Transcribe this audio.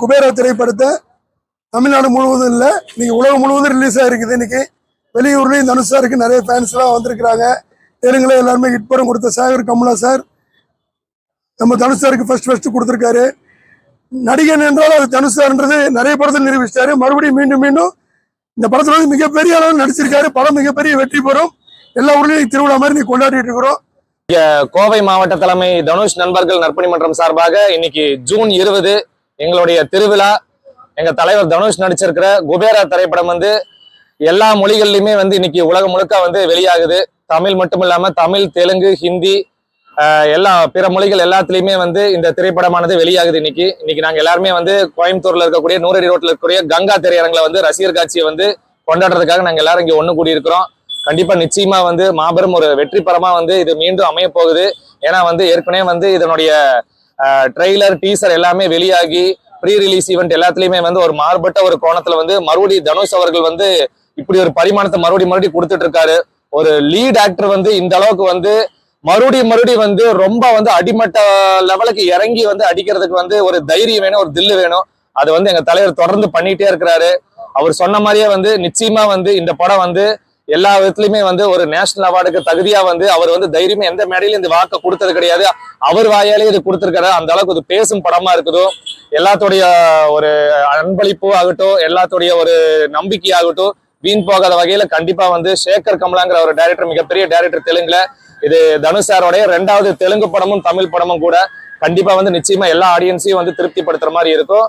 குபேரா திரைப்படத்தை தமிழ்நாடு முழுவதும் இல்லை, இன்னைக்கு உலகம் முழுவதும் ரிலீஸ் ஆகிருக்குது. இன்னைக்கு வெளியூர்லேயும் தனுஷ் சாருக்கு நிறைய ஃபேன்ஸ்லாம் வந்திருக்கிறாங்க. தெலுங்குல எல்லாருமே ஹிட் படம் கொடுத்த சாகர் கமலா சார் நம்ம தனுஷ் சாருக்கு ஃபர்ஸ்ட் கொடுத்துருக்காரு. நடிகன் என்றால் அது தனுஷ் சார்ன்றது நிறைய படத்தில் நிரூபிச்சிட்டாரு. மறுபடியும் மீண்டும் இந்த படத்துல வந்து மிகப்பெரிய அளவில் நடிச்சிருக்காரு. படம் மிகப்பெரிய வெற்றி பெறும். எல்லா ஊர்லேயும் திருவிழா மாதிரி நீ கொண்டாடிட்டு இருக்கிறோம். கோவை மாவட்ட தலைமை தனுஷ் நண்பர்கள் நற்பணி மன்றம் சார்பாக இன்னைக்கு ஜூன் 20 எங்களுடைய திருவிழா. எங்க தலைவர் தனுஷ் நடிச்சிருக்கிற குபேரா திரைப்படம் வந்து எல்லா மொழிகள்லயுமே வந்து இன்னைக்கு உலகம் முழுக்க வந்து வெளியாகுது. தமிழ் மட்டும் இல்லாம தமிழ், தெலுங்கு, ஹிந்தி, எல்லா பிற மொழிகள் எல்லாத்துலயுமே வந்து இந்த திரைப்படமானது வெளியாகுது. இன்னைக்கு நாங்க எல்லாருமே வந்து கோயம்புத்தூர்ல இருக்கக்கூடிய நூறடி ரோட்ல இருக்கக்கூடிய கங்கா திரையரங்குல வந்து ரசிகர் காட்சியை வந்து கொண்டாடுறதுக்காக நாங்க எல்லாரும் இங்க ஒண்ணு கூடி இருக்கிறோம். கண்டிப்பா நிச்சயமா வந்து மாபெரும் ஒரு வெற்றி படமா வந்து இது மீண்டும் அமைய போகுது. ஏன்னா வந்து ஏற்கனவே வந்து இதனுடைய ட்ரெய்லர், டீசர் எல்லாமே வெளியாகி ப்ரீ ரிலீஸ் ஈவெண்ட் எல்லாத்துலயுமே வந்து ஒரு மாறுபட்ட ஒரு கோணத்துல வந்து மறுபடியும் தனுஷ் அவர்கள் வந்து இப்படி ஒரு பரிமாணத்தை மறுபடியும் கொடுத்துட்டு இருக்காரு. ஒரு லீட் ஆக்டர் வந்து இந்த அளவுக்கு வந்து மறுபடியும் வந்து ரொம்ப வந்து அடிமட்ட லெவலுக்கு இறங்கி வந்து அடிக்கிறதுக்கு வந்து ஒரு தைரியம் வேணும், ஒரு தில்லு வேணும். அது வந்து எங்க தலைவர் தொடர்ந்து பண்ணிட்டே இருக்கிறாரு. அவர் சொன்ன மாதிரியே வந்து நிச்சயமா வந்து இந்த படம் வந்து எல்லா விதத்துலயுமே வந்து ஒரு நேஷனல் அவார்டுக்கு தகுதியா வந்து அவர் வந்து தைரியமா எந்த மேடையிலும் இந்த வாக்கை கொடுத்தது கிடையாது. அவர் வாயாலே இது கொடுத்திருக்காரு. அந்த அளவுக்கு இது பேசும் படமா இருக்குதோ, எல்லாத்துடைய ஒரு அன்பளிப்பு ஆகட்டும், எல்லாத்துடைய ஒரு நம்பிக்கை ஆகட்டும் வீண் போகாத வகையில கண்டிப்பா வந்து சேகர் கமலாங்கிற ஒரு டைரக்டர், மிகப்பெரிய டைரக்டர் தெலுங்குல, இது தனுஷ் சாரோடைய 2வது தெலுங்கு படமும் தமிழ் படமும் கூட. கண்டிப்பா வந்து நிச்சயமா எல்லா ஆடியன்ஸையும் வந்து திருப்திப்படுத்துற மாதிரி இருக்கும்.